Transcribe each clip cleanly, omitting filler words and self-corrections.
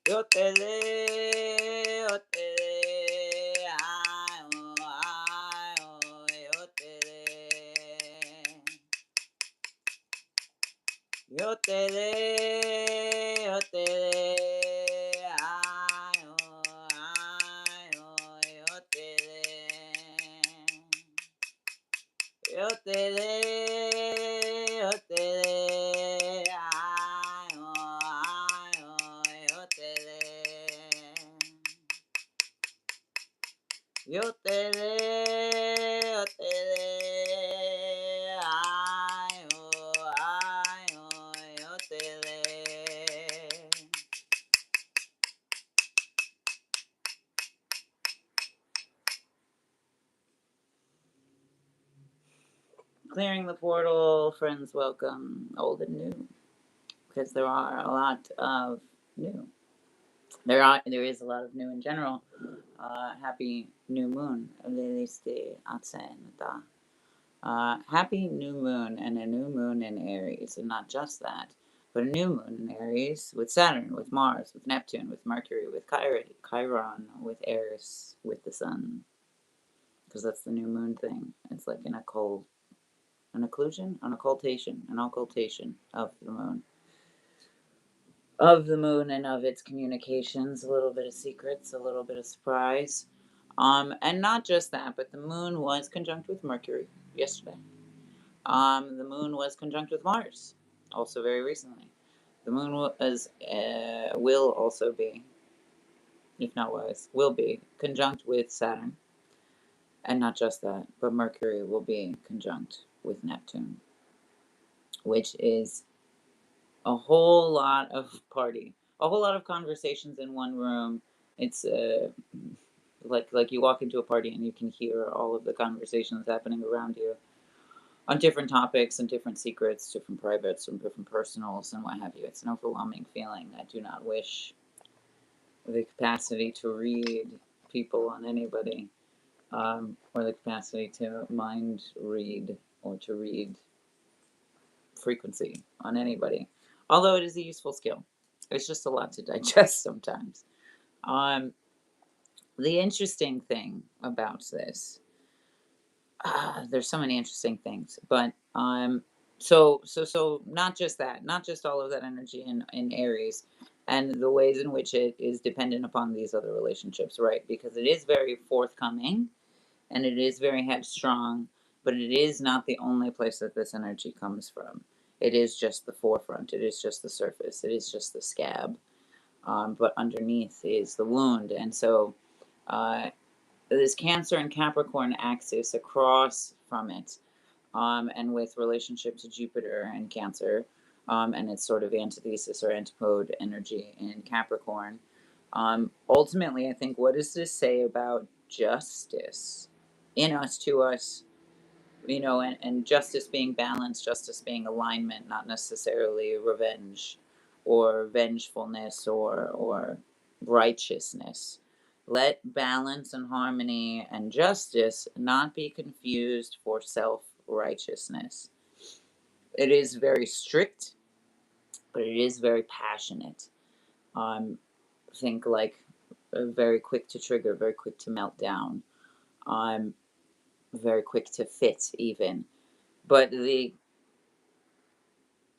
Yo te de, yo te de, ay, oh, yo te de. Yo te de, yo te de, ay, oh, yo te de. Yo te de, yo te de, oh, yo te de. Yo te de, yo te de, yo te de. Clearing the portal, friends welcome, old and new, because there are a lot of new. There is a lot of new in general. Happy new moon. Happy new moon, and a new moon in Aries, and not just that, but a new moon in Aries with Saturn, with Mars, with Neptune, with Mercury, with Chiron, with Eris, with the sun, because that's the new moon thing. It's like an occultation of the moon. Of the moon and of its communications, a little bit of secrets, a little bit of surprise. And not just that, but the moon was conjunct with Mercury yesterday. The moon was conjunct with Mars, also very recently. The moon will also be, if not was, will be conjunct with Saturn. And not just that, but Mercury will be conjunct with Neptune, which is a whole lot of party, a whole lot of conversations in one room. It's like you walk into a party and you can hear all of the conversations happening around you on different topics and different secrets, different privates and different personals and what have you. It's an overwhelming feeling. I do not wish the capacity to read people on anybody, or the capacity to mind read or to read frequency on anybody. Although it is a useful skill. It's just a lot to digest sometimes. The interesting thing about this, there's so many interesting things, but so not just that, not just all of that energy in Aries, and the ways in which it is dependent upon these other relationships, right? Because it is very forthcoming, and it is very headstrong, but it is not the only place that this energy comes from. It is just the forefront. It is just the surface. It is just the scab. But underneath is the wound, and so this Cancer and Capricorn axis across from it, and with relationship to Jupiter and Cancer, and its sort of antithesis or antipode energy in Capricorn. Ultimately, I think, what does this say about justice in us, to us, and justice being balance, justice being alignment, not necessarily revenge or vengefulness or righteousness. Let balance and harmony and justice not be confused for self-righteousness. It is very strict, but it is very passionate. Think like very quick to trigger, very quick to melt down, very quick to fit even. But the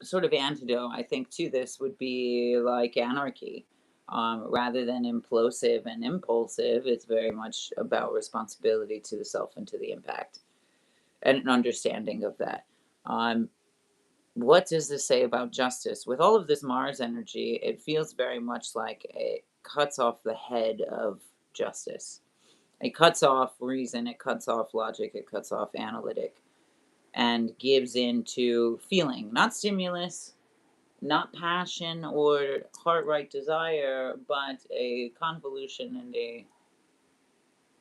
sort of antidote, I think, to this would be like anarchy. Rather than implosive and impulsive, it's very much about responsibility to the self and to the impact, and an understanding of that. What does this say about justice? With all of this Mars energy, it feels very much like it cuts off the head of justice. It cuts off reason, it cuts off logic, it cuts off analytic, and gives into feeling, not stimulus, not passion or heart-right desire, but a convolution and a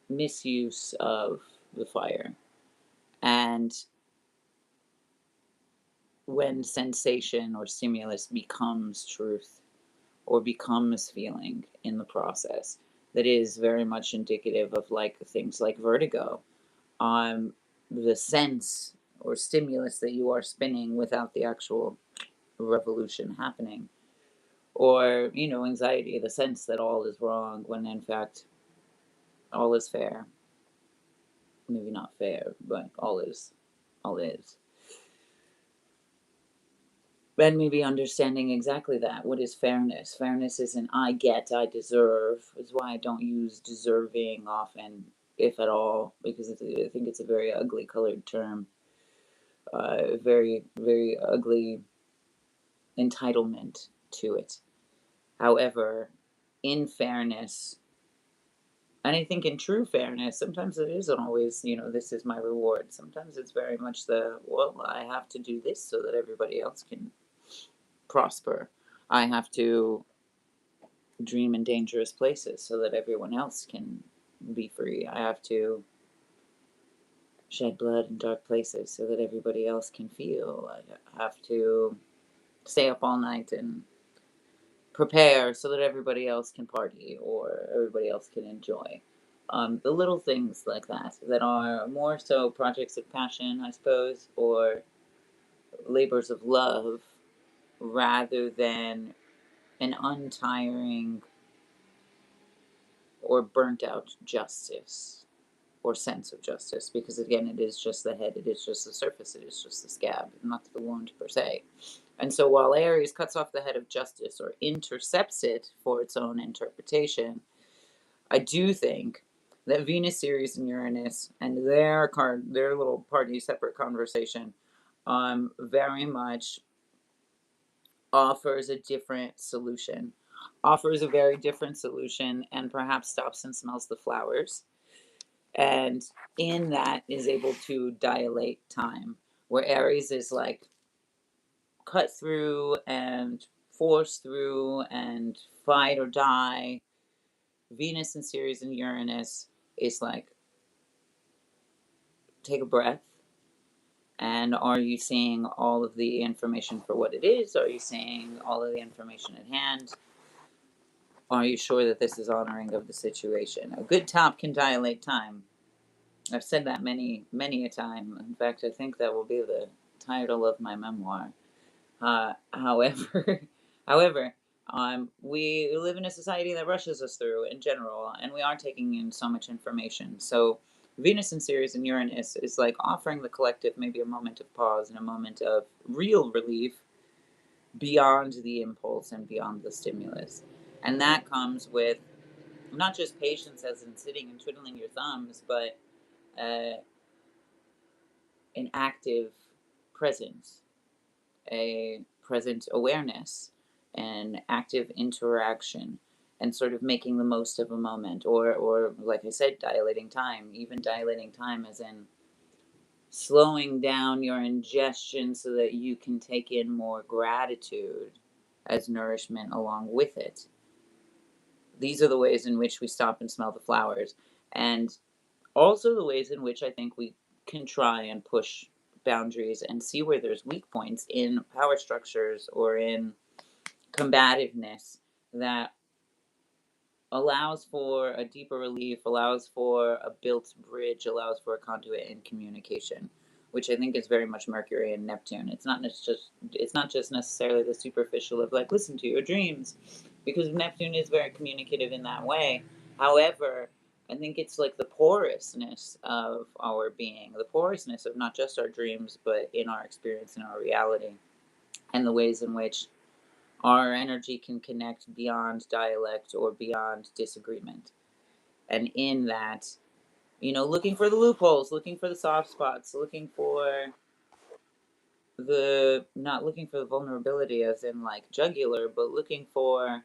misuse of the fire. And when sensation or stimulus becomes truth or becomes feeling in the process, that is very much indicative of like things like vertigo. The sense or stimulus that you are spinning without the actual revolution happening, or, anxiety, the sense that all is wrong when in fact all is fair. Maybe not fair, but all is. And maybe understanding exactly that. What is fairness? Fairness isn't I get, I deserve. Is why I don't use deserving often, if at all, because I think it's a very ugly colored term. Very, very ugly entitlement to it. However, in fairness, and I think in true fairness, sometimes it isn't always, this is my reward. Sometimes it's very much well, I have to do this so that everybody else can prosper. I have to dream in dangerous places so that everyone else can be free. I have to shed blood in dark places so that everybody else can feel. I have to stay up all night and prepare so that everybody else can party or everybody else can enjoy. The little things like that are more so projects of passion, I suppose, or labors of love rather than an untiring or burnt out justice or sense of justice, because again, it is just the head, it is just the surface, it is just the scab, not the wound per se. And so while Aries cuts off the head of justice or intercepts it for its own interpretation, I do think that Venus, Ceres, and Uranus and their little party separate conversation, very much offers a different solution, offers a very different solution, and perhaps stops and smells the flowers. And in that is able to dilate time, where Aries is like cut through and force through and fight or die. Venus and Ceres and Uranus is like take a breath. And are you seeing all of the information for what it is? Are you seeing all of the information at hand? Are you sure that this is honoring of the situation? A good top can dilate time. I've said that many, many a time. In fact, I think that will be the title of my memoir. However, however, we live in a society that rushes us through in general, and we are taking in so much information. So Venus and Ceres and Uranus is like offering the collective maybe a moment of pause and a moment of real relief beyond the impulse and beyond the stimulus. And that comes with not just patience as in sitting and twiddling your thumbs, but uh, an active presence, a present awareness, an active interaction, and sort of making the most of a moment, or like I said, dilating time, even dilating time as in slowing down your ingestion so that you can take in more gratitude as nourishment along with it. These are the ways in which we stop and smell the flowers. And also the ways in which I think we can try and push boundaries and see where there's weak points in power structures or in combativeness that allows for a deeper relief, allows for a built bridge, allows for a conduit in communication, which I think is very much Mercury and Neptune. It's not just necessarily the superficial of like listen to your dreams, because Neptune is very communicative in that way. However, I think it's like the porousness of our being, the porousness of not just our dreams, but in our experience, in our reality, and the ways in which our energy can connect beyond dialect or beyond disagreement. And in that, looking for the loopholes, looking for the soft spots, not looking for the vulnerability as in like jugular, but looking for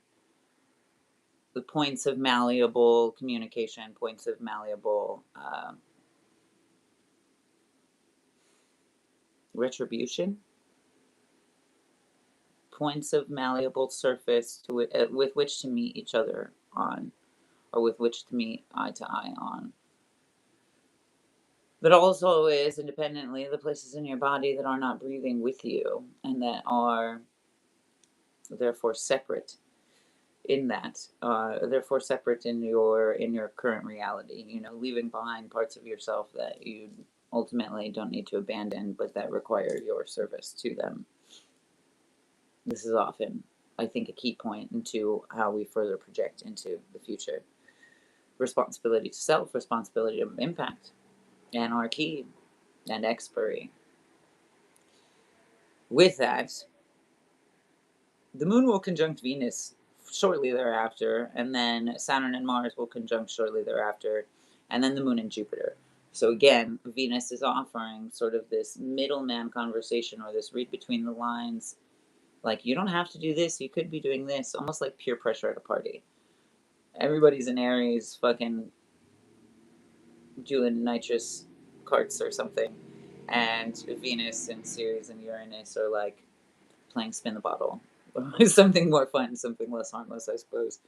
the points of malleable communication, points of malleable retribution, points of malleable surface with which to meet each other on, or with which to meet eye to eye on. But also is independently the places in your body that are not breathing with you and that are therefore separate in that, therefore separate in your current reality. Leaving behind parts of yourself that you ultimately don't need to abandon, but that require your service to them. This is often I think, a key point into how we further project into the future. Responsibility to self, responsibility to impact, anarchy, and expiry. With that, the moon will conjunct Venus shortly thereafter, and then Saturn and Mars will conjunct shortly thereafter, and then the moon and Jupiter. So again, Venus is offering sort of this middleman conversation, or this read between the lines. Like, you don't have to do this, you could be doing this, almost like peer pressure at a party. Everybody's in Aries fucking doing nitrous carts or something, and Venus and Ceres and Uranus are like playing spin the bottle. Something more fun, something less harmless, I suppose.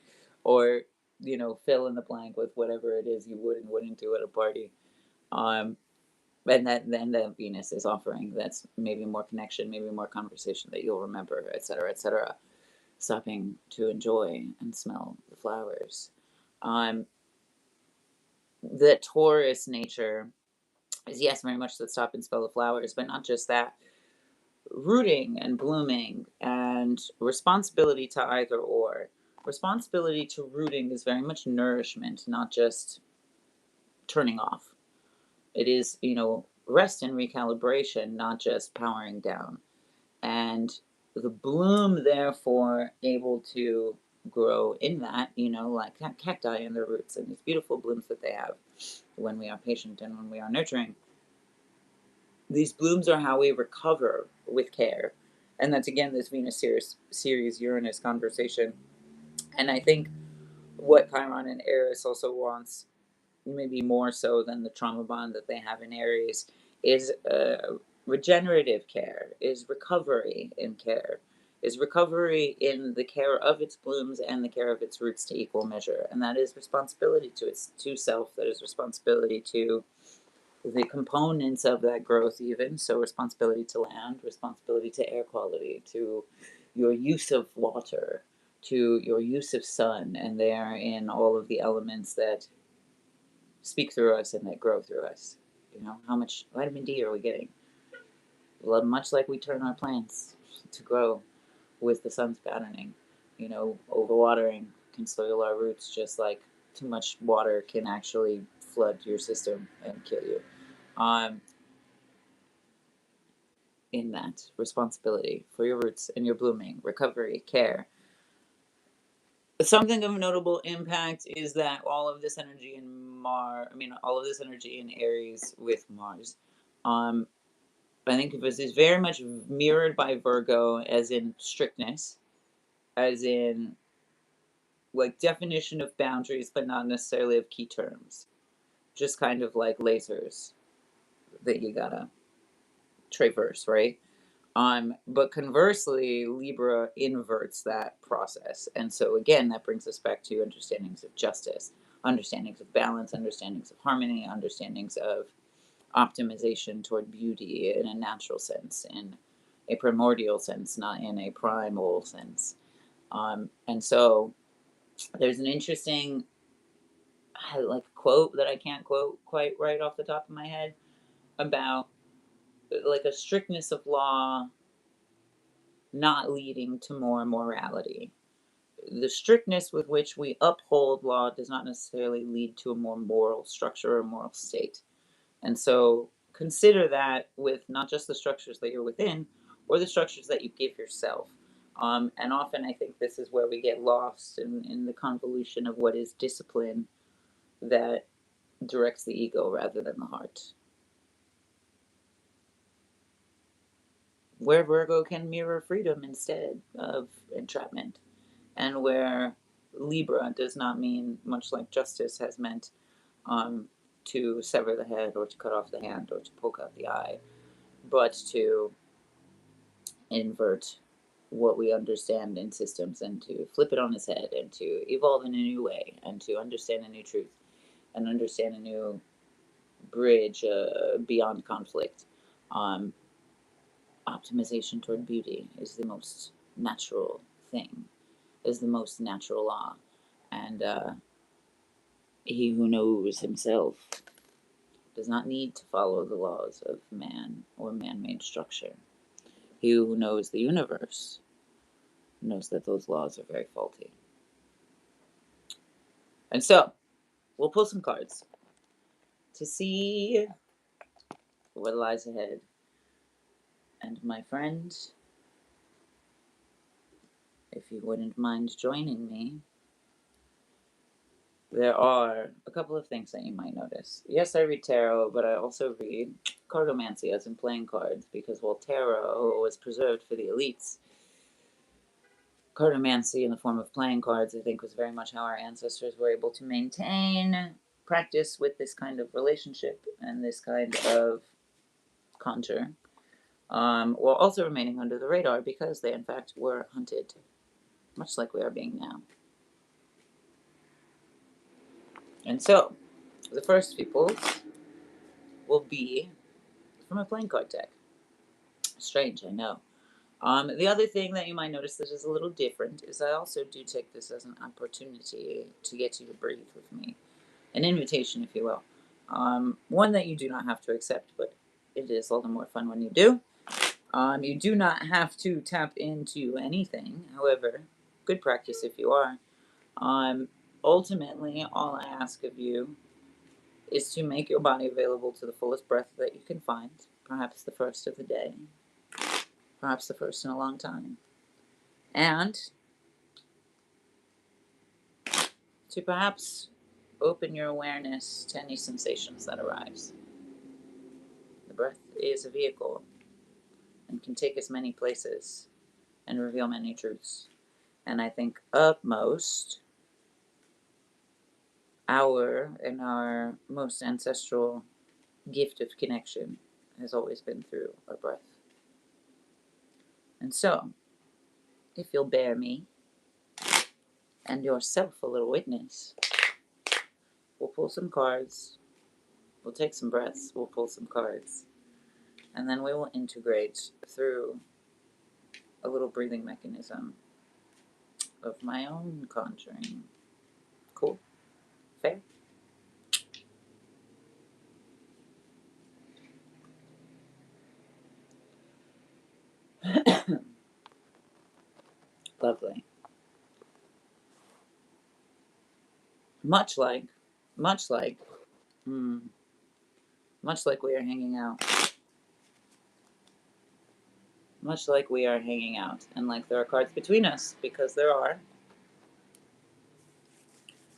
Or, fill in the blank with whatever it is you would and wouldn't do at a party. Um, and that Venus is offering, that's maybe more connection, maybe more conversation that you'll remember, etc., etc. Stopping to enjoy and smell the flowers. Um, the Taurus nature is, yes, very much the stop and smell the flowers, but not just that. Rooting and blooming and responsibility to either or. Responsibility to rooting is very much nourishment, not just turning off. It is, rest and recalibration, not just powering down. And the bloom, therefore, able to grow in that, like cacti and their roots and these beautiful blooms that they have when we are patient and when we are nurturing. These blooms are how we recover with care. And that's, again, this Venus Ceres Uranus conversation. And I think what Chiron and Aries also wants, maybe more so than the trauma bond that they have in Aries, is regenerative care, is recovery in care, is recovery in the care of its blooms and the care of its roots to equal measure. And that is responsibility to its to self, that is responsibility to the components of that growth, even. So, responsibility to land, responsibility to air quality, to your use of water, to your use of sun, and they are in all of the elements that speak through us and that grow through us. How much vitamin D are we getting? Well, much like we turn our plants to grow with the sun's patterning. Overwatering can soil our roots, just like too much water can actually flood your system and kill you. In that responsibility for your roots and your blooming, recovery, care. Something of notable impact is that all of this energy all of this energy in Aries with Mars, I think this is very much mirrored by Virgo, as in strictness, as in like definition of boundaries, but not necessarily of key terms. Just kind of like lasers that you gotta traverse, right? But conversely, Libra inverts that process. And so, again, that brings us back to understandings of justice, understandings of balance, understandings of harmony, understandings of optimization toward beauty in a natural sense, in a primordial sense, not in a primal sense. And so, there's an interesting quote that I can't quote quite right off the top of my head about like a strictness of law not leading to more morality. The strictness with which we uphold law does not necessarily lead to a more moral structure or moral state. And so consider that with not just the structures that you're within, or the structures that you give yourself. And often I think this is where we get lost in the convolution of what is discipline that directs the ego rather than the heart. Where Virgo can mirror freedom instead of entrapment, and where Libra does not mean, much like justice has meant, to sever the head or to cut off the hand or to poke out the eye, but to invert what we understand in systems and to flip it on its head and to evolve in a new way and to understand a new truth and understand a new bridge beyond conflict. Um, Optimization toward beauty is the most natural thing, is the most natural law. And he who knows himself does not need to follow the laws of man or man made structure. He who knows the universe knows that those laws are very faulty. And so, we'll pull some cards to see what lies ahead. And my friend, if you wouldn't mind joining me, there are a couple of things that you might notice. Yes, I read tarot, but I also read cartomancy, as in playing cards, because while tarot was preserved for the elites, cartomancy in the form of playing cards, I think, was very much how our ancestors were able to maintain practice with this kind of relationship and this kind of conjure, while also remaining under the radar because they, in fact, were hunted, much like we are being now. And so, the first few pulls will be from a playing card deck. Strange, I know. The other thing that you might notice that is a little different is I also do take this as an opportunity to get you to breathe with me. An invitation, if you will. One that you do not have to accept, but it is all the more fun when you do. You do not have to tap into anything, however, good practice if you are. Ultimately, all I ask of you is to make your body available to the fullest breath that you can find, perhaps the first of the day, perhaps the first in a long time, and to perhaps open your awareness to any sensations that arise. The breath is a vehicle and can take us many places and reveal many truths. And I think upmost, our most ancestral gift of connection has always been through our breath. And so, if you'll bear me and yourself a little witness, we'll pull some cards, we'll take some breaths, we'll pull some cards, and then we will integrate through a little breathing mechanism of my own conjuring. Cool? Fair? Lovely. Much like we are hanging out. Much like we are hanging out. And like there are cards between us, because there are.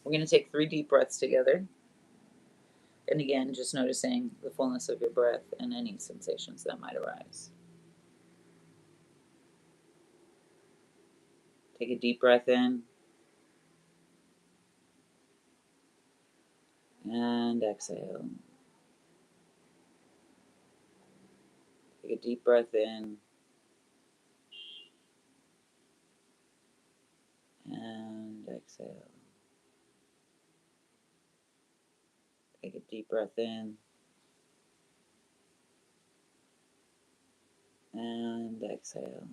We're going to take 3 deep breaths together. And again, just noticing the fullness of your breath and any sensations that might arise. Take a deep breath in. And exhale. Take a deep breath in. And exhale. Take a deep breath in. And exhale.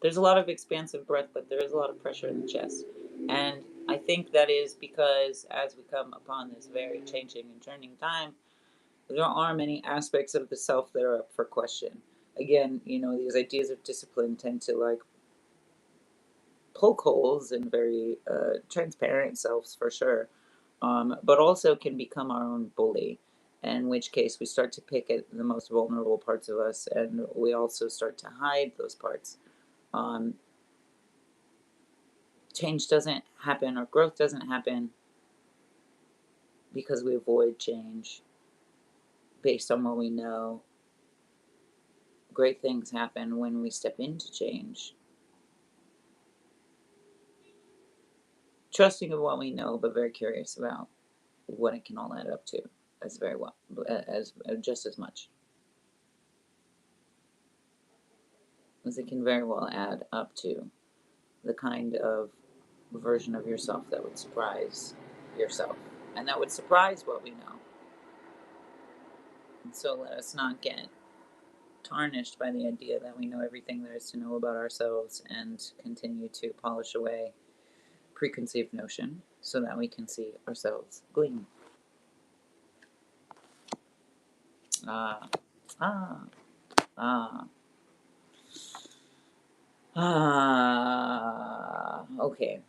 There's a lot of expansive breath, but there is a lot of pressure in the chest. And I think that is because as we come upon this very changing and turning time, there are many aspects of the self that are up for question. Again, these ideas of discipline tend to like poke holes in very transparent selves for sure, but also can become our own bully, in which case we start to pick at the most vulnerable parts of us, and we also start to hide those parts. Change doesn't happen, or growth doesn't happen because we avoid change based on what we know. Great things happen when we step into change, trusting of what we know, but very curious about what it can all add up to, as very well as just as much as it can very well add up to the kind of version of yourself that would surprise yourself, and that would surprise what we know. And so let us not get tarnished by the idea that we know everything there is to know about ourselves and continue to polish away preconceived notion so that we can see ourselves gleam. Ah, ah, ah, ah. Okay,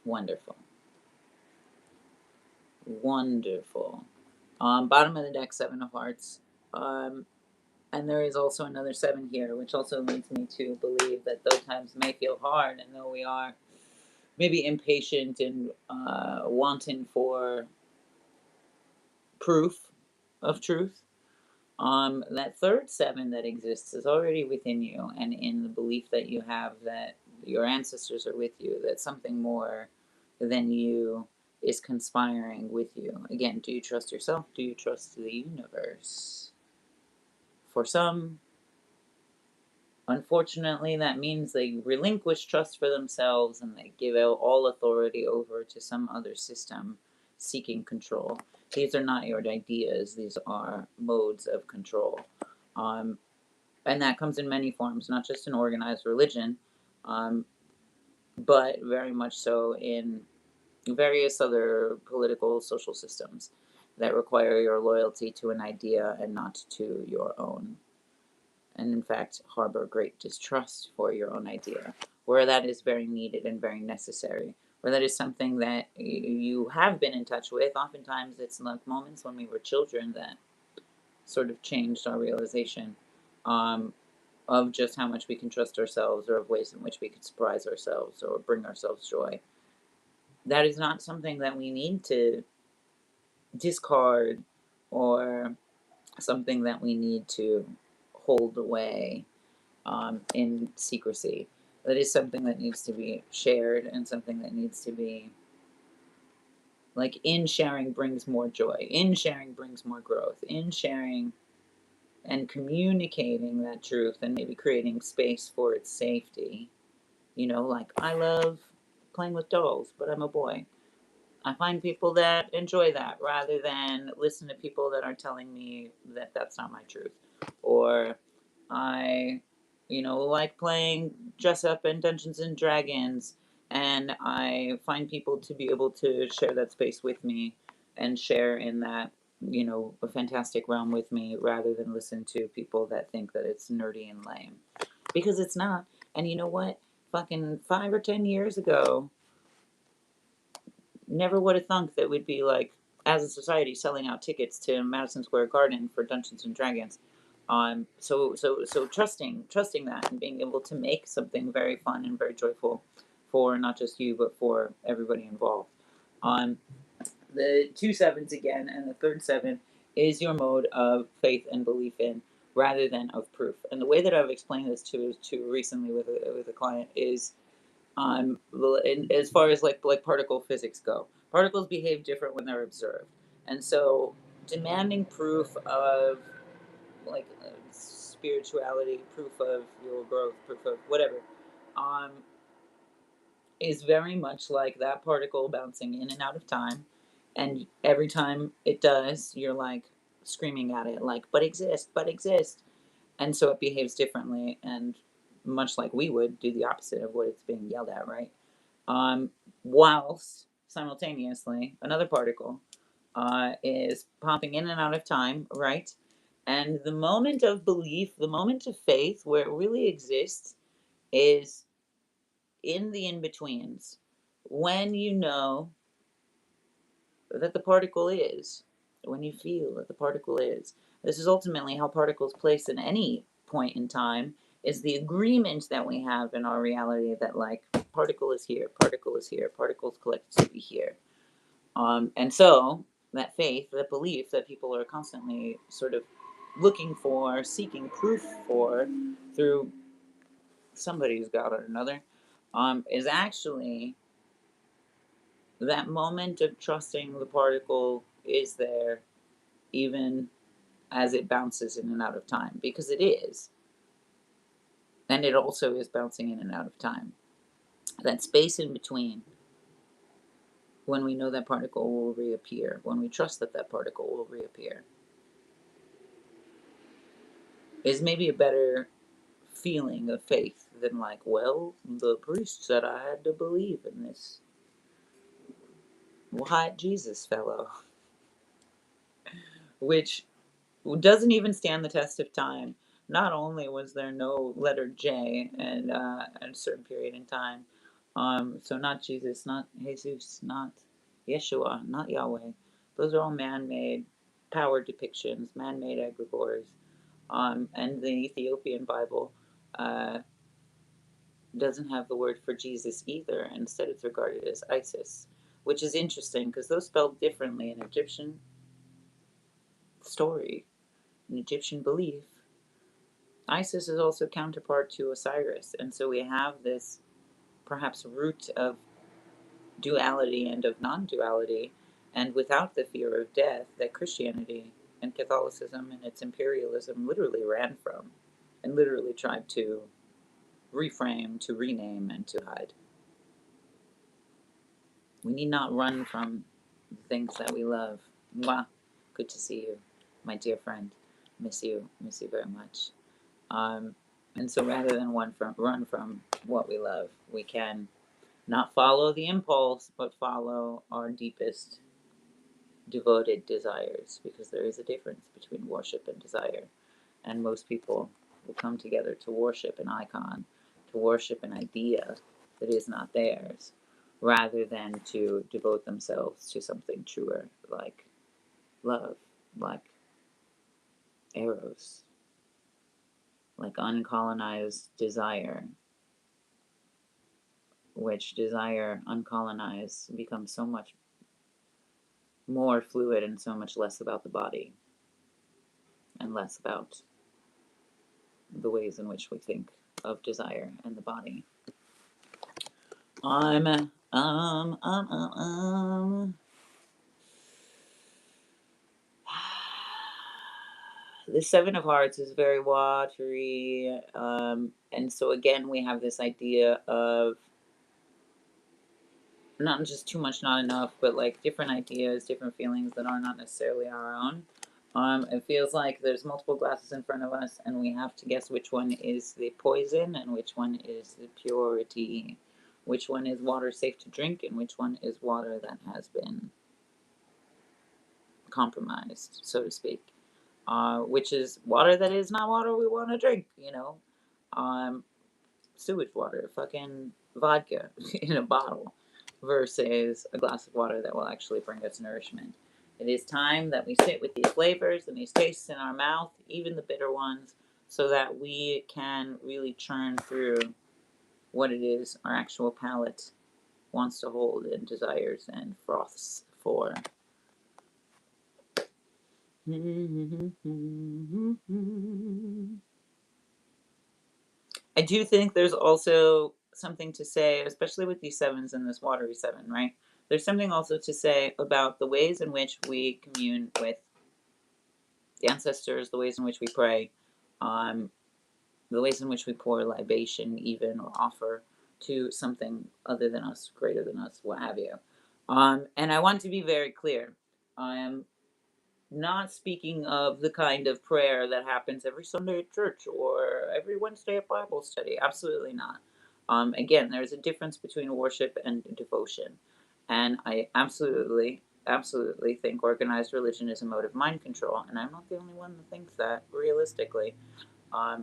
wonderful, wonderful. Bottom of the deck, Seven of Hearts. Um, and there is also another seven here, which also leads me to believe that though times may feel hard, and though we are maybe impatient and wanting for proof of truth, that third seven that exists is already within you, and in the belief that you have that your ancestors are with you, that something more than you is conspiring with you. Again, do you trust yourself? Do you trust the universe? For some, unfortunately, that means they relinquish trust for themselves and they give out all authority over to some other system seeking control. These are not your ideas, these are modes of control. Um, and that comes in many forms, not just in organized religion, um, but very much so in various other political social systems that require your loyalty to an idea and not to your own, and in fact harbor great distrust for your own idea, where that is very needed and very necessary, where that is something that you have been in touch with. Oftentimes it's like moments when we were children that sort of changed our realization, um, of just how much we can trust ourselves, or of ways in which we could surprise ourselves or bring ourselves joy. That is not something that we need to discard, or something that we need to hold away, in secrecy. That is something that needs to be shared, and something that needs to be like, in sharing brings more joy, in sharing brings more growth, in sharing and communicating that truth, and maybe creating space for its safety. You know, like, I love playing with dolls, but I'm a boy. I find people that enjoy that rather than listen to people that are telling me that that's not my truth. Or I, like playing dress up in Dungeons and Dragons, and I find people to be able to share that space with me and share in that, a fantastic realm with me, rather than listen to people that think that it's nerdy and lame. Because it's not. And you know what? Fucking 5 or 10 years ago, never would have thunk that we'd be like, as a society, selling out tickets to Madison Square Garden for Dungeons and Dragons. So trusting that, and being able to make something very fun and very joyful for not just you but for everybody involved. The two sevens again, and the third seven is your mode of faith and belief in, rather than of proof. And the way that I've explained this to recently with a client is, as far as like particle physics go, particles behave different when they're observed, and so demanding proof of, like, spirituality, proof of your growth, proof of whatever, um, is very much like that particle bouncing in and out of time, and every time it does, you're like screaming at it, like, but exist, and so it behaves differently, and much like we would do the opposite of what it's being yelled at, right? um, whilst simultaneously another particle is popping in and out of time, right? And the moment of belief, the moment of faith, where it really exists, is in the in betweens. When you know that the particle is, when you feel that the particle is. This is ultimately how particles place in any point in time, is the agreement that we have in our reality that, like, particle is here, particle is here, particles collectively here. And so that faith, that belief that people are constantly sort of looking for, seeking proof for through somebody's God or another, is actually that moment of trusting the particle is there, even as it bounces in and out of time, because it is. And it also is bouncing in and out of time. That space in between, when we know that particle will reappear, when we trust that that particle will reappear, is maybe a better feeling of faith than, like, well, the priest said I had to believe in this white Jesus fellow. which doesn't even stand the test of time. Not only was there no letter J and at a certain period in time, so not Jesus, not Jesus, not Yeshua, not Yahweh. Those are all man-made power depictions, man-made egregores. And the Ethiopian Bible uh, doesn't have the word for Jesus either. Instead, it's regarded as Isis, which is interesting because those spelled differently in Egyptian story, in Egyptian belief. Isis is also counterpart to Osiris, and so we have this perhaps root of duality and of non-duality, and without the fear of death that Christianity and Catholicism and its imperialism literally ran from, and literally tried to reframe, to rename, and to hide. We need not run from the things that we love. Mwah. Good to see you, my dear friend. Miss you very much. Um, and so rather than run from what we love, we can not follow the impulse, but follow our deepest devoted desires, because there is a difference between worship and desire. And most people will come together to worship an icon, to worship an idea that is not theirs, rather than to devote themselves to something truer, like love, like eros, like uncolonized desire, which desire uncolonized becomes so much more fluid and so much less about the body and less about the ways in which we think of desire and the body. I'm the Seven of Hearts is very watery, and so again we have this idea of not just too much, not enough, but like different ideas, different feelings that are not necessarily our own. It feels like there's multiple glasses in front of us, and we have to guess which one is the poison and which one is the purity. Which one is water safe to drink, and which one is water that has been compromised, so to speak. Which is water that is not water we want to drink, you know. Sewage water, fucking vodka in a bottle, versus a glass of water that will actually bring us nourishment. It is time that we sit with these flavors and these tastes in our mouth, even the bitter ones, so that we can really churn through what it is our actual palate wants to hold and desires and froths for. I do think there's also something to say, especially with these sevens and this watery seven, right? There's something also to say about the ways in which we commune with the ancestors, the ways in which we pray, um, the ways in which we pour libation, even, or offer to something other than us, greater than us, what have you. And I want to be very clear. I am not speaking of the kind of prayer that happens every Sunday at church or every Wednesday at Bible study. Absolutely not. Again, there's a difference between worship and devotion. And I absolutely think organized religion is a mode of mind control. And I'm not the only one that thinks that, realistically.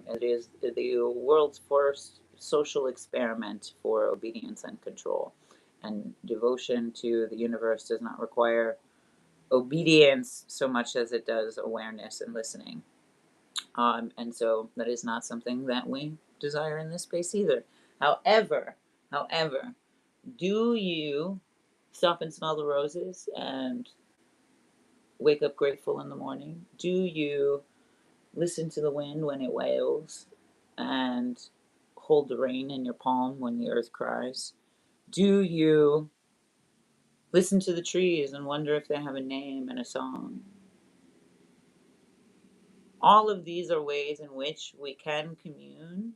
It is the world's first social experiment for obedience and control. And devotion to the universe does not require obedience so much as it does awareness and listening. And so that is not something that we desire in this space either. However, however, do you stop and smell the roses and wake up grateful in the morning? Do you listen to the wind when it wails and hold the rain in your palm when the earth cries? Do you listen to the trees and wonder if they have a name and a song? All of these are ways in which we can commune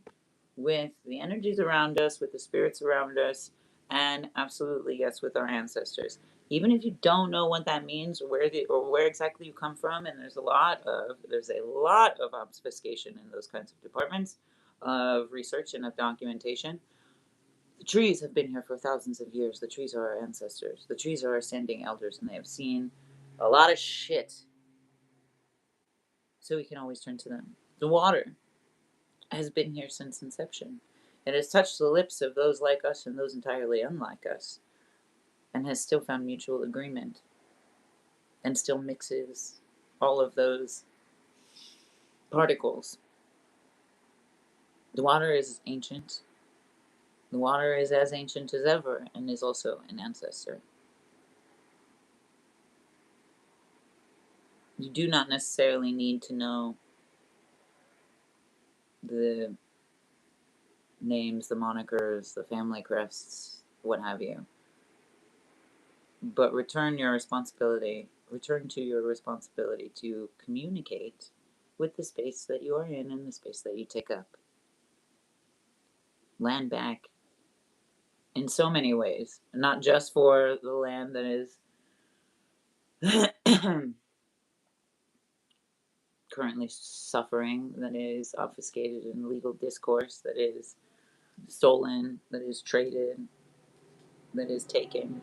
with the energies around us, with the spirits around us, and absolutely, yes, with our ancestors. Even if you don't know what that means, or where exactly you come from, and there's a lot of obfuscation in those kinds of departments of research and of documentation. The trees have been here for thousands of years. The trees are our ancestors. The trees are our standing elders, and they have seen a lot of shit so we can always turn to them. The water has been here since inception. It has touched the lips of those like us and those entirely unlike us, and has still found mutual agreement, and still mixes all of those particles. The water is ancient. The water is as ancient as ever and is also an ancestor. You do not necessarily need to know the names, the monikers, the family crests, what have you. But return to your responsibility to communicate with the space that you are in and the space that you take up. Land back in so many ways, not just for the land that is currently suffering, that is obfuscated in legal discourse, that is stolen, that is traded, that is taken,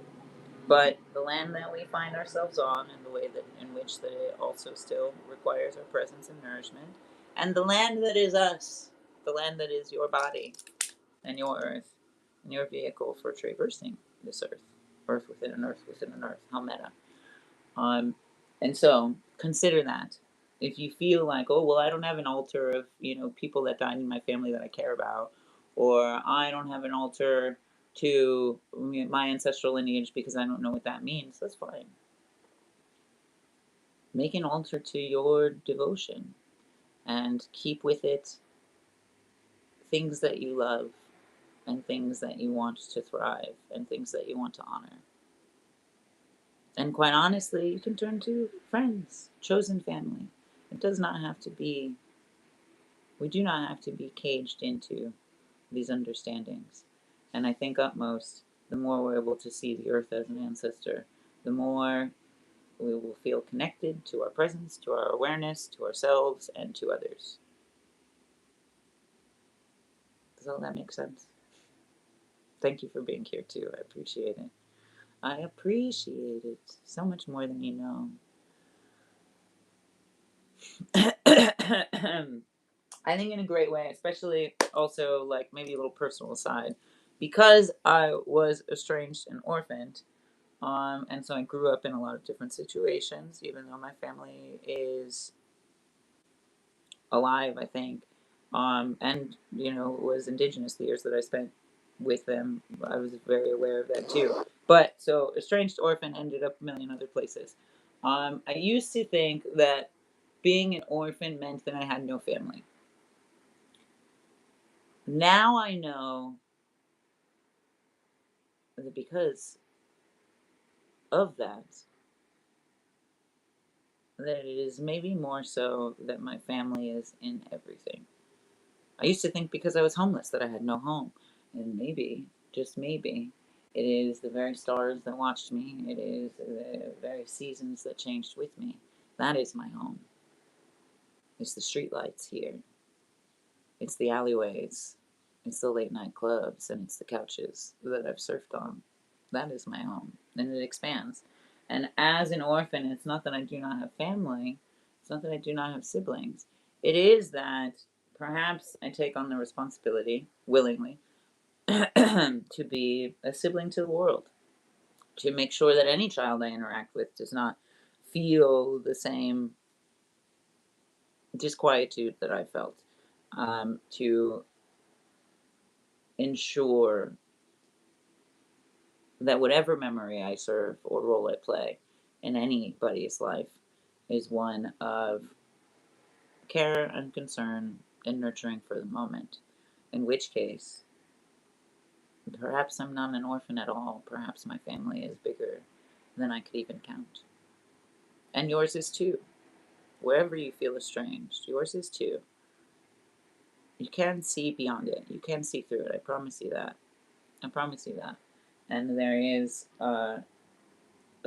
but the land that we find ourselves on, and the way that in which that it also still requires our presence and nourishment, and the land that is us, the land that is your body and your earth and your vehicle for traversing this earth, earth within an earth within an earth. How meta. And so consider that. If you feel like, oh, well, I don't have an altar of, people that died in my family that I care about, or I don't have an altar to my ancestral lineage because I don't know what that means, that's fine. Make an altar to your devotion and keep with it things that you love and things that you want to thrive and things that you want to honor. And quite honestly, you can turn to friends, chosen family. It does not have to be, we do not have to be caged into these understandings. And I think utmost, the more we're able to see the earth as an ancestor, the more we will feel connected to our presence, to our awareness, to ourselves, and to others. Does all that make sense? Thank you for being here too. I appreciate it. I appreciate it so much more than you know. I think in a great way, especially also like maybe a little personal aside, because I was estranged and orphaned, and so I grew up in a lot of different situations, even though my family is alive, I think, and was indigenous the years that I spent with them. I was very aware of that too. But so estranged orphan ended up a million other places. I used to think that being an orphan meant that I had no family. Now I know that because of that, that it is maybe more so that my family is in everything. I used to think because I was homeless that I had no home. And maybe, just maybe, it is the very stars that watched me. It is the very seasons that changed with me. That is my home. It's the streetlights here. It's the alleyways. It's the late night clubs, and it's the couches that I've surfed on. That is my home. And it expands. And as an orphan, it's not that I do not have family. It's not that I do not have siblings. It is that perhaps I take on the responsibility, willingly, to be a sibling to the world. To make sure that any child I interact with does not feel the same disquietude that I felt. To ensure that whatever memory I serve or role I play in anybody's life is one of care and concern and nurturing for the moment. In which case, perhaps I'm not an orphan at all. Perhaps my family is bigger than I could even count. And yours is too. Wherever you feel estranged, yours is too. You can see beyond it. You can see through it. I promise you that. I promise you that. And there is a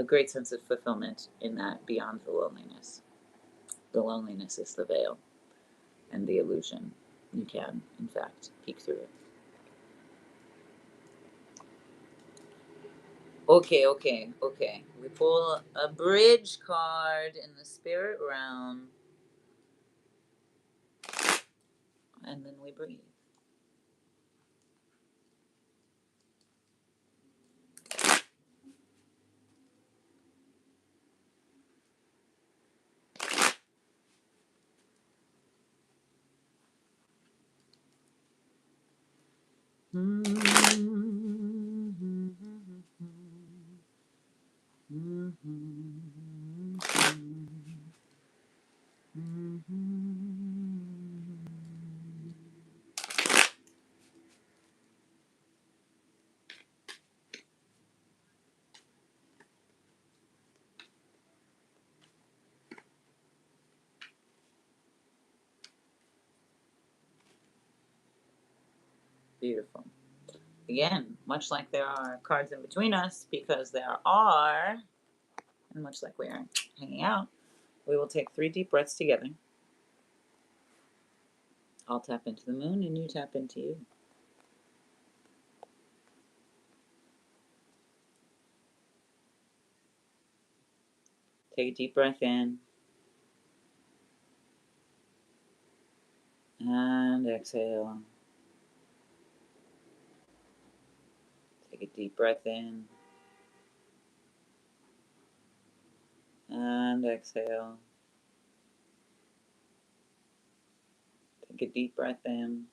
great sense of fulfillment in that beyond the loneliness. The loneliness is the veil and the illusion. You can, in fact, peek through it. Okay. We pull a bridge card in the spirit realm. and then we breathe. Beautiful. Again, much like there are cards in between us, because there are, and much like we are hanging out, we will take 3 deep breaths together. I'll tap into the moon and you tap into you. Take a deep breath in. And exhale. Take a deep breath in. And exhale. Take a deep breath in.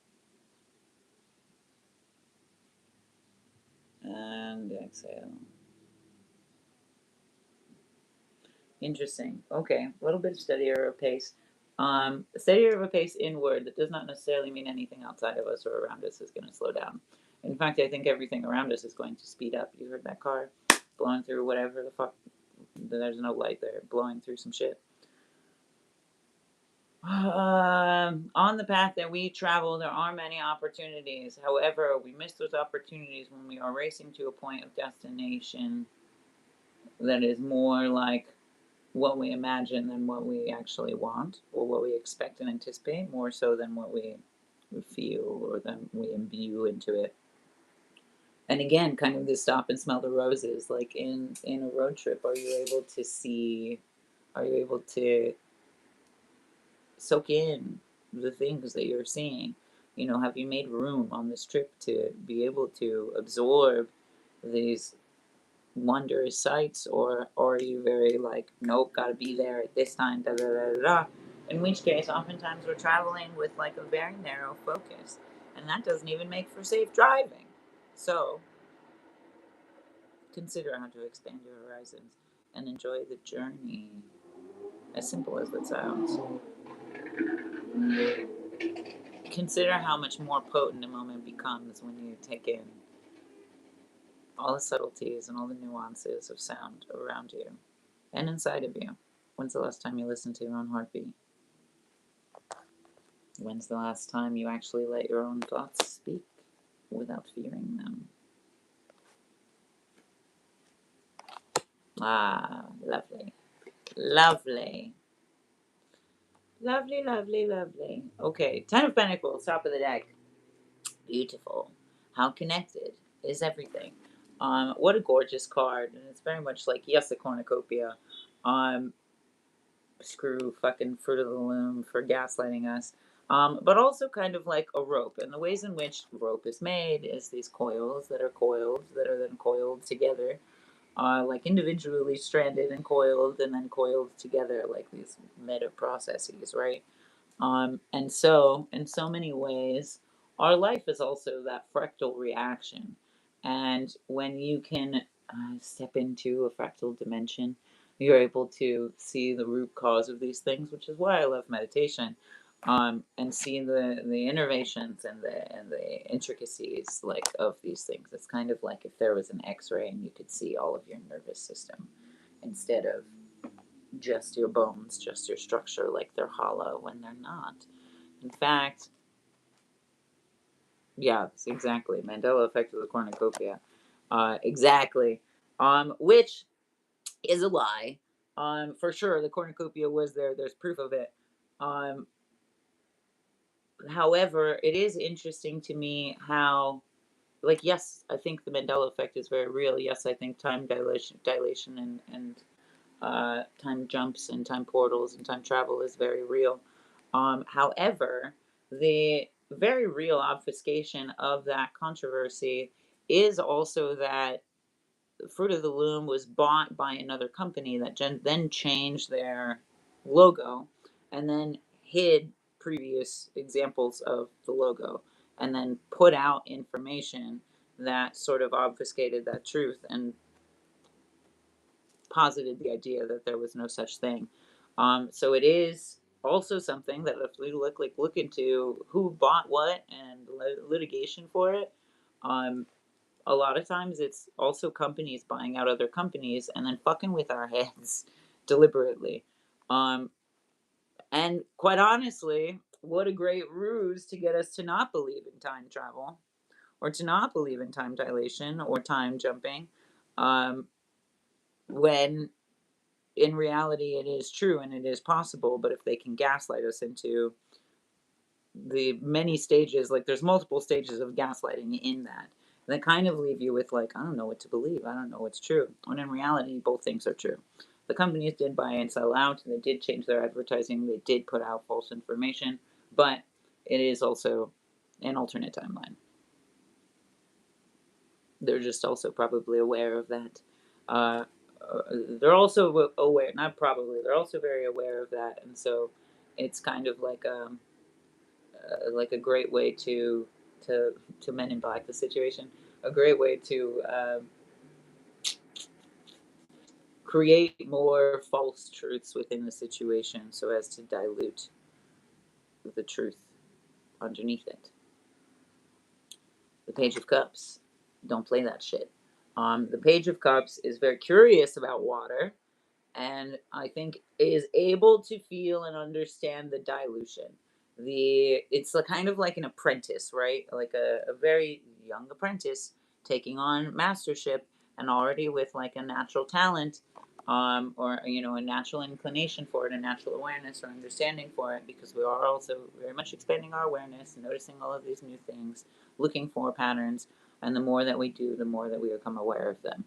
And exhale. Interesting. Okay, a little bit of steadier of a pace. Steadier of a pace inward, that does not necessarily mean anything outside of us or around us is going to slow down. In fact, I think everything around us is going to speed up. You heard that car blowing through whatever the fuck. There's no light there, blowing through some shit. On the path that we travel, there are many opportunities. However, we miss those opportunities when we are racing to a point of destination that is more like what we imagine than what we actually want, or what we expect and anticipate, more so than what we feel or than we imbue into it. And again, kind of this stop and smell the roses, like in a road trip, are you able to soak in the things that you're seeing? Have you made room on this trip to be able to absorb these wondrous sights, or are you very like, nope, gotta be there at this time, da da da da da? In which case, oftentimes we're traveling with like a very narrow focus, and that doesn't even make for safe driving. So consider how to expand your horizons and enjoy the journey. As simple as that sounds. Consider how much more potent a moment becomes when you take in all the subtleties and all the nuances of sound around you and inside of you. When's the last time you listened to your own heartbeat? When's the last time you actually let your own thoughts speak without fearing them? Ah, lovely. Lovely. Lovely, lovely, lovely. Okay, Ten of Pentacles, top of the deck. Beautiful. How connected is everything? What a gorgeous card. And it's very much like, yes, a cornucopia. Screw fucking Fruit of the Loom for gaslighting us. But also kind of like a rope. And the ways in which rope is made is these coils that are then coiled together, like individually stranded and then coiled together, like these meta processes, right? And so, in so many ways, our life is also that fractal reaction. And when you can step into a fractal dimension, you're able to see the root cause of these things, which is why I love meditation. And see the innervations and the intricacies like of these things. It's kind of like if there was an X-ray and you could see all of your nervous system instead of just your bones, just your structure, like they're hollow when they're not. In fact, yeah, exactly. Mandela effect of the cornucopia. Exactly. Which is a lie. For sure, the cornucopia was there. There's proof of it. Um, However, it is interesting to me how, like, yes, I think the Mandela effect is very real. Yes, I think time dilation and time jumps and time portals and time travel is very real. However, the very real obfuscation of that controversy is also that Fruit of the Loom was bought by another company that then changed their logo and then hid previous examples of the logo and then put out information that sort of obfuscated that truth and posited the idea that there was no such thing. So it is also something that if we look into who bought what and litigation for it, um, a lot of times it's also companies buying out other companies and then fucking with our heads deliberately. Um, and quite honestly, what a great ruse to get us to not believe in time travel or to not believe in time dilation or time jumping, um, when in reality it is true and it is possible. But if they can gaslight us into the many stages, like there's multiple stages of gaslighting in that, that kind of leave you with like, I don't know what to believe, I don't know what's true, when in reality both things are true. The companies did buy and sell out, and they did change their advertising, they did put out false information, but it is also an alternate timeline. They're just also probably aware of that. uh, they're also aware, not probably, they're also very aware of that, and so it's kind of like a great way to to Men in Black the situation, a great way to create more false truths within the situation, so as to dilute the truth underneath it. The Page of Cups, don't play that shit. The Page of Cups is very curious about water, and I think is able to feel and understand the dilution. It's a kind of like an apprentice, right? Like a very young apprentice taking on mastership, and already with like a natural talent, or a natural inclination for it, a natural awareness or understanding for it, because we are also very much expanding our awareness, noticing all of these new things, looking for patterns, and the more that we do, the more that we become aware of them.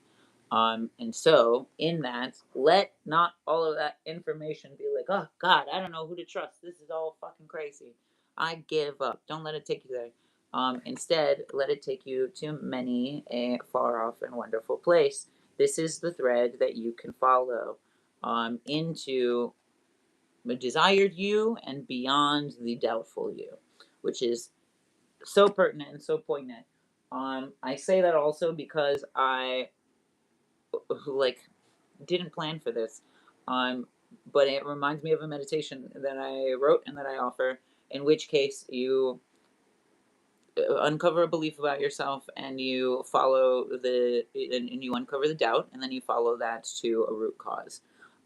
And so, in that, let not all of that information be like, oh God, I don't know who to trust. This is all fucking crazy. I give up. Don't let it take you there. Instead, let it take you to many a far off and wonderful place. This is the thread that you can follow into the desired you and beyond the doubtful you, which is so pertinent and so poignant. I say that also because I like didn't plan for this. Um, but it reminds me of a meditation that I wrote and that I offer, in which case you uncover a belief about yourself and you follow and you uncover the doubt, and then you follow that to a root cause.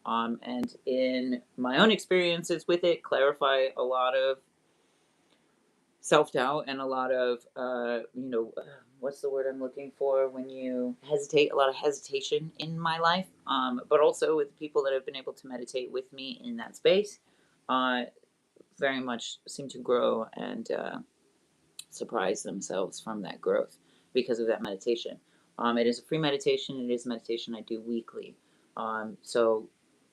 And in my own experiences with it, clarify a lot of self doubt and a lot of what's the word I'm looking for when you hesitate, a lot of hesitation in my life, but also with people that have been able to meditate with me in that space, uh, very much seem to grow and surprise themselves from that growth because of that meditation. It is a free meditation. It is a meditation I do weekly. So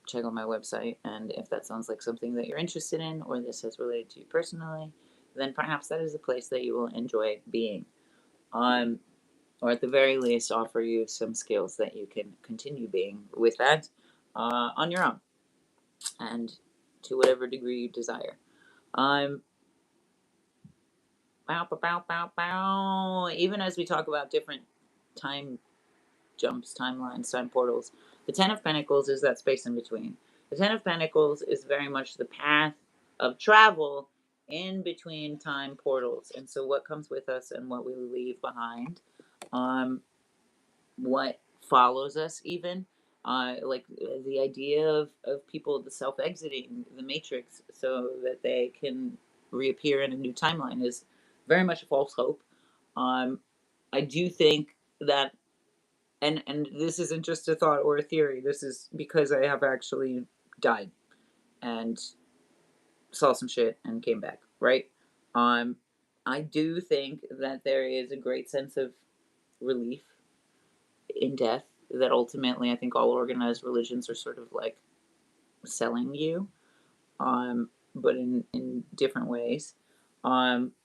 check out my website, and if that sounds like something that you're interested in, or this has related to you personally, then perhaps that is a place that you will enjoy being. Um, or at the very least, offer you some skills that you can continue being with that on your own, and to whatever degree you desire. Um, bow, bow, bow, bow, bow. Even as we talk about different time jumps, timelines, time portals, the Ten of Pentacles is that space in between. The Ten of Pentacles is very much the path of travel in between time portals. And so, what comes with us and what we leave behind, what follows us, even. Like the idea of people, the self exiting the matrix so that they can reappear in a new timeline is very much a false hope. Um, I do think that, and this isn't just a thought or a theory. This is because I have actually died and saw some shit and came back. Right. Um, I do think that there is a great sense of relief in death that ultimately I think all organized religions are sort of like selling you, but in different ways.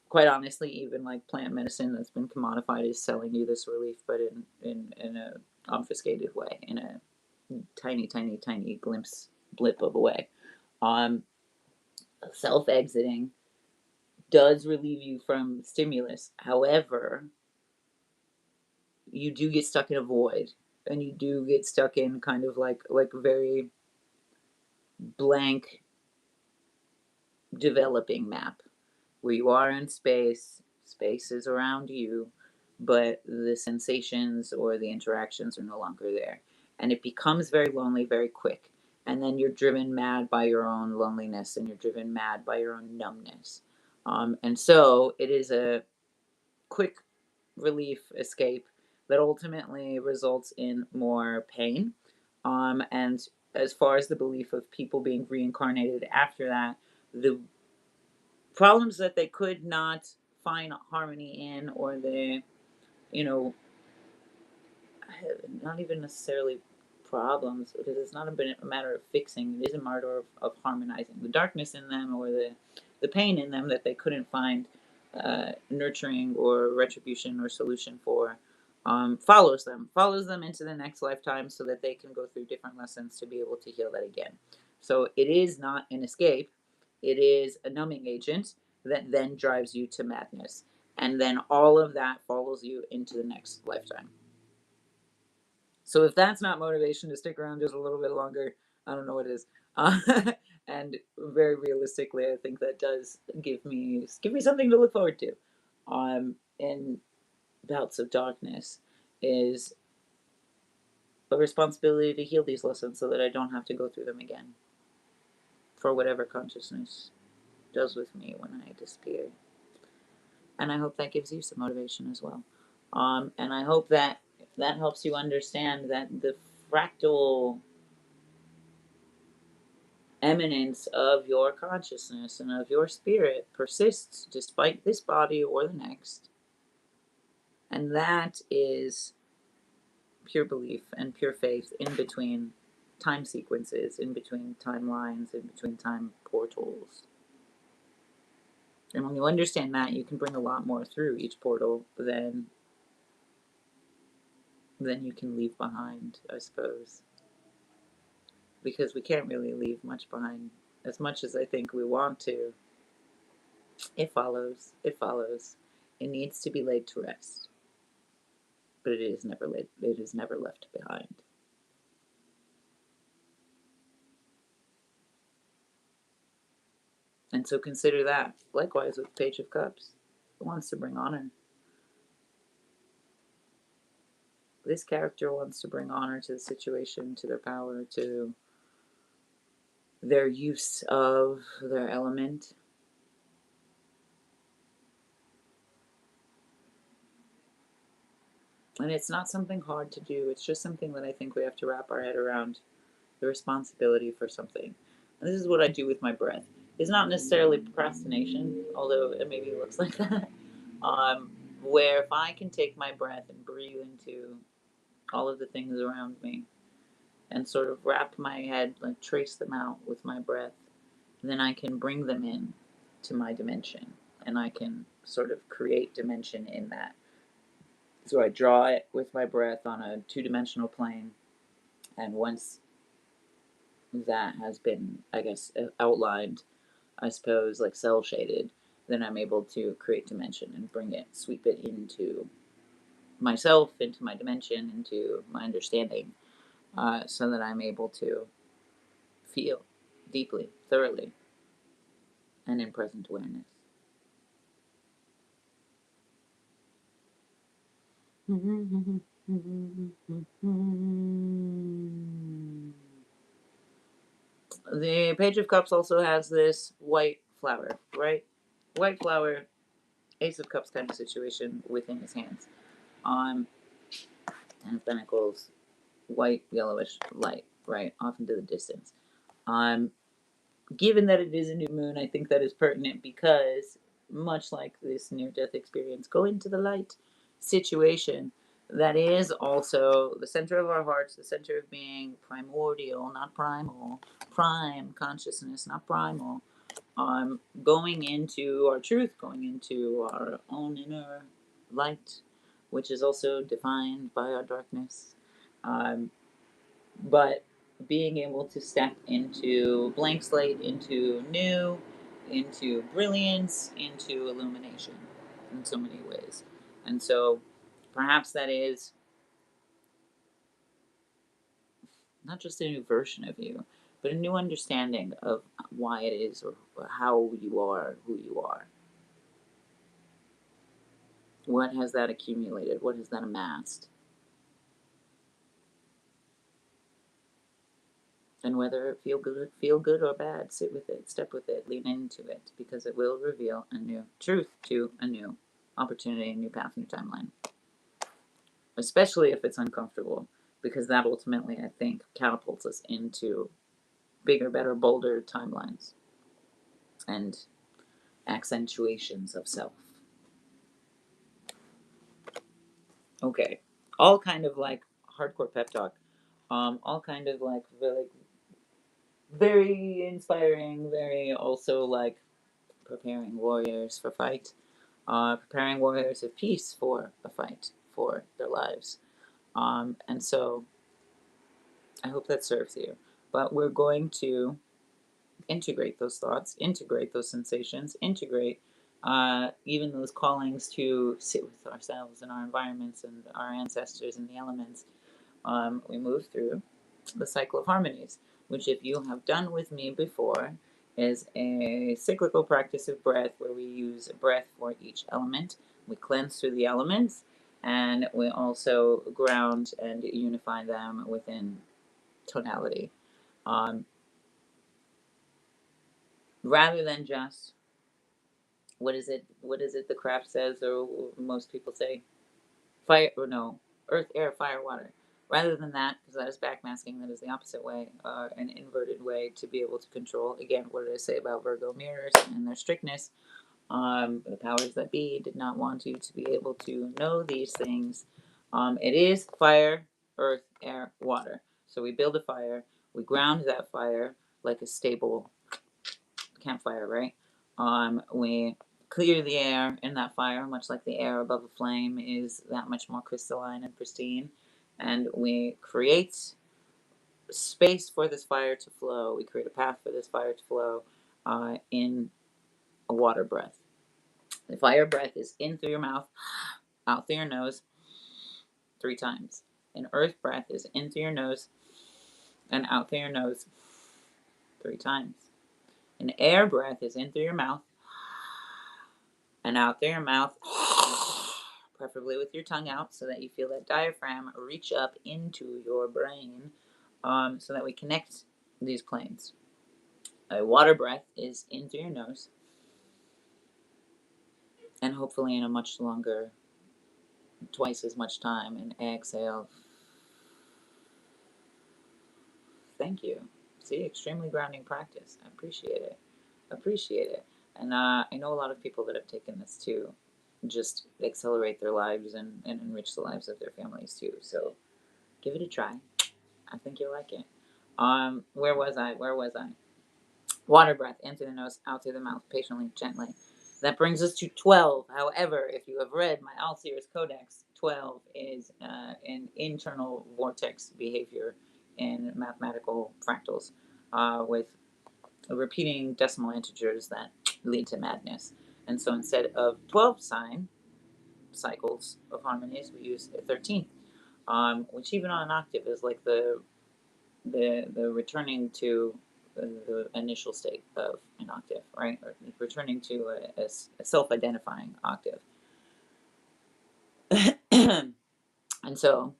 quite honestly, even like plant medicine that's been commodified is selling you this relief, but in a obfuscated way, in a tiny blip of a way. Um, Self exiting does relieve you from stimulus. However, you do get stuck in a void, and you do get stuck in kind of like very blank developing map where you are in space, space is around you, but the sensations or the interactions are no longer there. And it becomes very lonely very quick. And then you're driven mad by your own loneliness, and you're driven mad by your own numbness. And so it is a quick relief escape that ultimately results in more pain. And as far as the belief of people being reincarnated after that, the problems that they could not find harmony in, or the, you know, not even necessarily problems, because it's not a matter of fixing, it is a matter of harmonizing the darkness in them, or the pain in them that they couldn't find nurturing or retribution or solution for. Follows them into the next lifetime, so that they can go through different lessons to be able to heal that again. So it is not an escape, it is a numbing agent that then drives you to madness, and then all of that follows you into the next lifetime. So if that's not motivation to stick around just a little bit longer, I don't know what is. Uh, and very realistically, I think that does give me something to look forward to. In bouts of darkness is a responsibility to heal these lessons, so that I don't have to go through them again. For whatever consciousness does with me when I disappear. And I hope that gives you some motivation as well. And I hope that that helps you understand that the fractal eminence of your consciousness and of your spirit persists despite this body or the next. And that is pure belief and pure faith in between time sequences, in between timelines, in between time portals. And when you understand that, you can bring a lot more through each portal than you can leave behind, I suppose. Because we can't really leave much behind. As much as I think we want to, it follows. It follows. It needs to be laid to rest, but it is never laid. It is never left behind. And so consider that. Likewise with Page of Cups, it wants to bring honor. This character wants to bring honor to the situation, to their power, to their use of their element. And it's not something hard to do. It's just something that I think we have to wrap our head around, the responsibility for something. And this is what I do with my breath. It's not necessarily procrastination, although it maybe looks like that. Um, where if I can take my breath and breathe into all of the things around me, and sort of wrap my head, like trace them out with my breath, then I can bring them in to my dimension, and I can sort of create dimension in that. So I draw it with my breath on a two-dimensional plane, and once that has been, I guess, outlined, I suppose, like cell shaded, then I'm able to create dimension and bring it, sweep it into myself, into my dimension, into my understanding, so that I'm able to feel deeply, thoroughly, and in present awareness. The Page of Cups also has this white flower, right? White flower, Ace of Cups kind of situation within his hands. Ten of Pentacles, white, yellowish light, right? Off into the distance. Given that it is a new moon, I think that is pertinent because, much like this near death experience, go into the light situation, that is also the center of our hearts, the center of being, primordial, not primal, prime consciousness, not primal. going into our truth, going into our own inner light, which is also defined by our darkness. Um, but being able to step into blank slate, into new, into brilliance, into illumination in so many ways. And so perhaps that is not just a new version of you, but a new understanding of why it is or how you are who you are. What has that accumulated? What has that amassed? And whether it feel good or bad, sit with it, step with it, lean into it, because it will reveal a new truth to a new opportunity, a new path, new timeline. Especially if it's uncomfortable, because that ultimately, I think, catapults us into bigger, better, bolder timelines and accentuations of self. Okay, all kind of like hardcore pep talk, all kind of like very inspiring, very also like preparing warriors for fight, preparing warriors of peace for a fight for their lives. And so I hope that serves you. But we're going to integrate those thoughts, integrate those sensations, integrate even those callings to sit with ourselves and our environments and our ancestors and the elements. We move through the cycle of harmonies, which, if you have done with me before, is a cyclical practice of breath where we use breath for each element. We cleanse through the elements, and we also ground and unify them within tonality. Um, Rather than just what is it? What is it? The craft says, or most people say, fire or no, earth, air, fire, water. Rather than that, because that is backmasking, that is the opposite way, an inverted way to be able to control. Again, what did I say about Virgo mirrors and their strictness? The powers that be did not want you to be able to know these things. It is fire, earth, air, water. So we build a fire, we ground that fire like a stable campfire, right? We clear the air in that fire, much like the air above a flame is that much more crystalline and pristine. And we create space for this fire to flow. We create a path for this fire to flow in a water breath. The fire breath is in through your mouth, out through your nose 3 times. An earth breath is in through your nose and out through your nose 3 times. An air breath is in through your mouth and out through your mouth, preferably with your tongue out, so that you feel that diaphragm reach up into your brain, so that we connect these planes. A water breath is in through your nose, and hopefully in a much longer, twice as much time, and exhale. Thank you. See, extremely grounding practice. I appreciate it. Appreciate it. And I know a lot of people that have taken this to just accelerate their lives and enrich the lives of their families too. So give it a try. I think you'll like it. Where was I? Water breath, in through the nose, out through the mouth, patiently, gently. That brings us to 12. However, if you have read my Alseer's Codex, 12 is an internal vortex behavior in mathematical fractals, with repeating decimal integers that lead to madness. And so instead of 12 sign cycles of harmonies, we use a 13th, which even on an octave is like the returning to the initial state of an octave, right? Or returning to a self-identifying octave. And so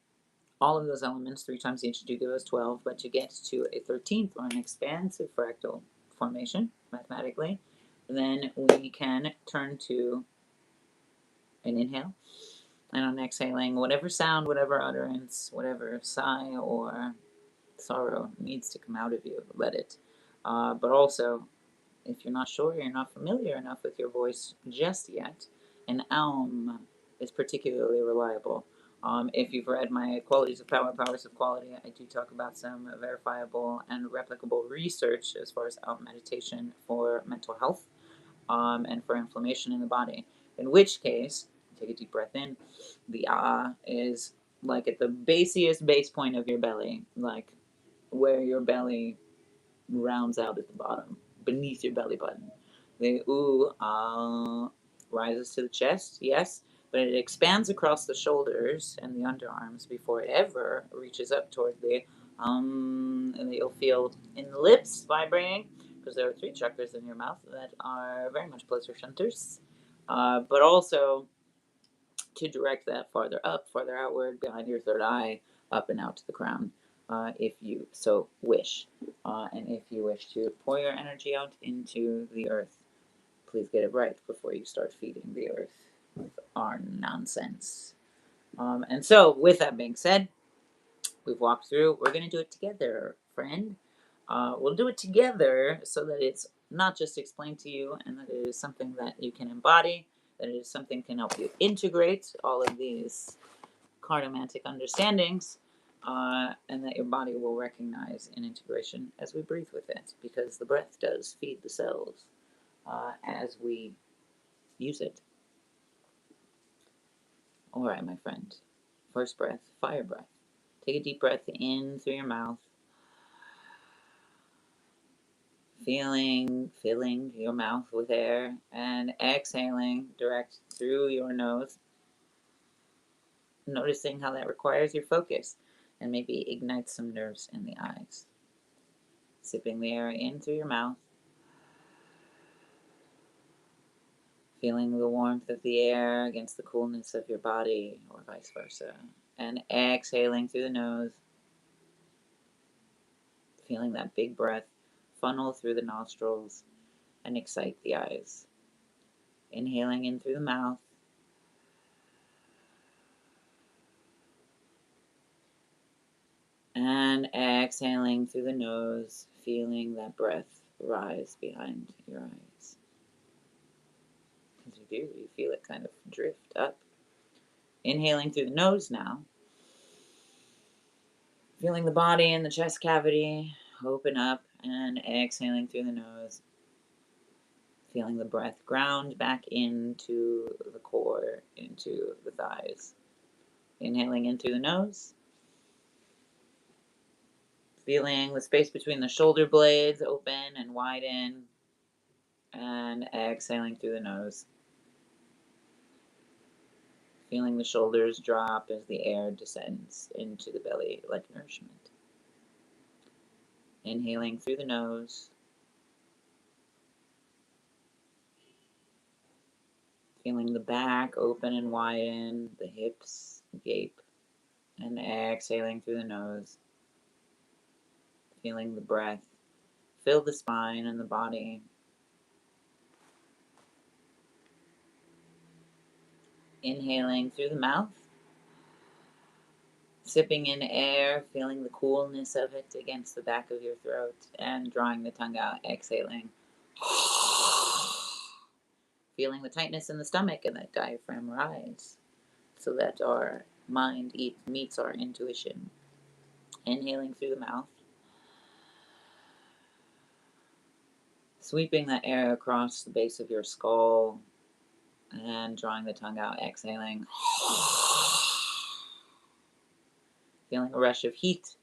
all of those elements, 3 times each, do give us 12, but to get to a 13th, or an expansive fractal formation, mathematically, then we can turn to an inhale, and on exhaling, whatever sound, whatever utterance, whatever sigh or sorrow needs to come out of you, let it. But also, if you're not sure, you're not familiar enough with your voice just yet, an aum is particularly reliable. If you've read my Qualities of Power, Powers of Quality, I do talk about some verifiable and replicable research as far as meditation for mental health, and for inflammation in the body. In which case, take a deep breath in. The is like at the basiest base point of your belly, like where your belly rounds out at the bottom, beneath your belly button. The rises to the chest, yes, but it expands across the shoulders and the underarms before it ever reaches up toward the and you'll feel in the lips vibrating, because there are 3 chakras in your mouth that are very much pleasure centers, but also to direct that farther up, farther outward, behind your third eye, up and out to the crown, if you so wish. And if you wish to pour your energy out into the earth, please get it right before you start feeding the earth with our nonsense. And so, with that being said, we've walked through. We're going to do it together, friend. We'll do it together so that it's not just explained to you, and that it is something that you can embody, that it is something that can help you integrate all of these cartomantic understandings, and that your body will recognize in integration as we breathe with it, because the breath does feed the cells as we use it. All right, my friend. First breath, fire breath. Take a deep breath in through your mouth, filling your mouth with air, and exhaling direct through your nose, noticing how that requires your focus and maybe ignites some nerves in the eyes. Sipping the air in through your mouth, feeling the warmth of the air against the coolness of your body, or vice versa, and exhaling through the nose, feeling that big breath funnel through the nostrils and excite the eyes. Inhaling in through the mouth, and exhaling through the nose, feeling that breath rise behind your eyes. As you do, you feel it kind of drift up. Inhaling through the nose now, feeling the body and the chest cavity open up, and exhaling through the nose, feeling the breath ground back into the core, into the thighs. Inhaling in through the nose, feeling the space between the shoulder blades open and widen, and exhaling through the nose, feeling the shoulders drop as the air descends into the belly like nourishment. Inhaling through the nose, feeling the back open and widen, the hips gape, and exhaling through the nose, feeling the breath fill the spine and the body. Inhaling through the mouth, sipping in air, feeling the coolness of it against the back of your throat, and drawing the tongue out, exhaling. Feeling the tightness in the stomach and that diaphragm rise, so that our mind meets our intuition. Inhaling through the mouth, sweeping that air across the base of your skull, and drawing the tongue out, exhaling. Feeling a rush of heat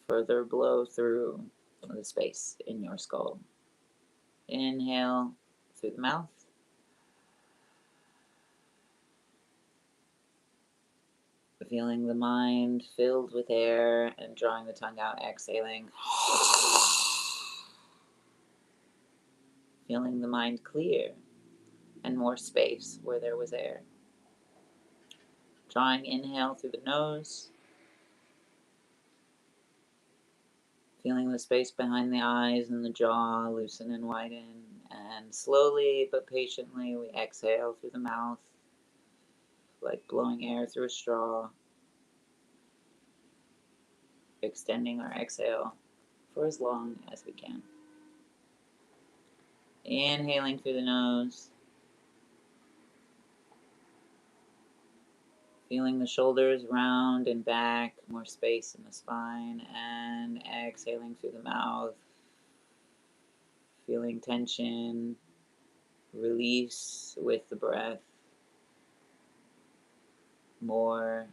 further blow through the space in your skull. Inhale through the mouth. Feeling the mind filled with air and drawing the tongue out, exhaling. Feeling the mind clear and more space where there was air. Drawing inhale through the nose. Feeling the space behind the eyes and the jaw loosen and widen. And slowly but patiently we exhale through the mouth, like blowing air through a straw. Extending our exhale for as long as we can. Inhaling through the nose. Feeling the shoulders round and back, more space in the spine, and exhaling through the mouth. Feeling tension, release with the breath. More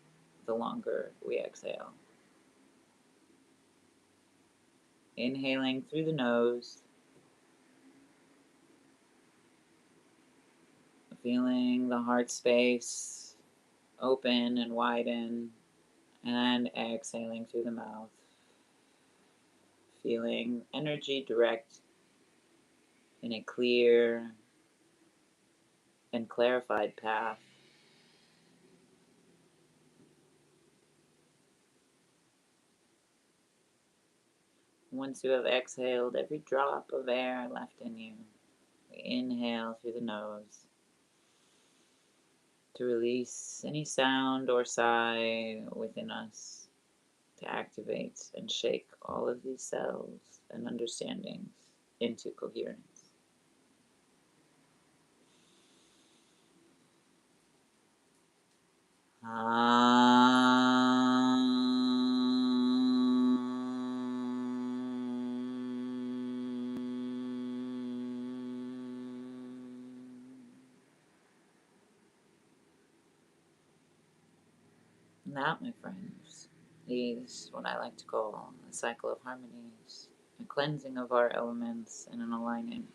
the longer we exhale. Inhaling through the nose. Feeling the heart space open and widen, and exhaling through the mouth. Feeling energy direct in a clear and clarified path. Once you have exhaled every drop of air left in you, inhale through the nose to release any sound or sigh within us, to activate and shake all of these cells and understandings into coherence. That, my friends, is what I like to call a cycle of harmonies, a cleansing of our elements, and an aligning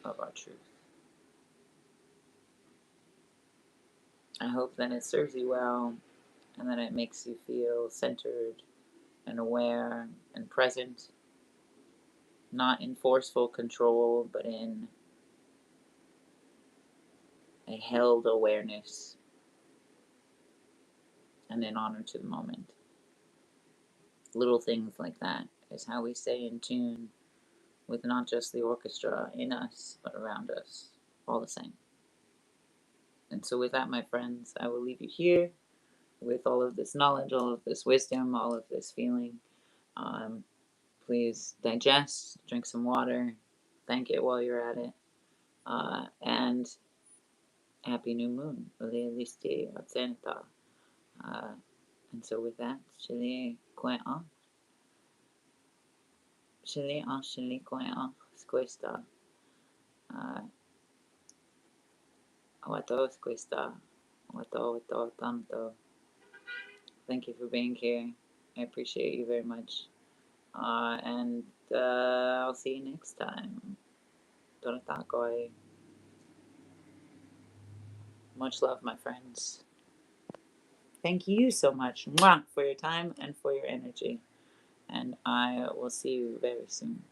of our truth. I hope that it serves you well and that it makes you feel centered and aware and present, not in forceful control, but in a held awareness and in honor to the moment. Little things like that is how we stay in tune with not just the orchestra in us, but around us, all the same. And so, with that, my friends, I will leave you here with all of this knowledge, all of this wisdom, all of this feeling. Please digest, drink some water, thank it while you're at it, and happy new moon. And so, with that, questa. Tanto. Thank you for being here. I appreciate you very much. And I'll see you next time. Much love, my friends. Thank you so much for your time and for your energy. And I will see you very soon.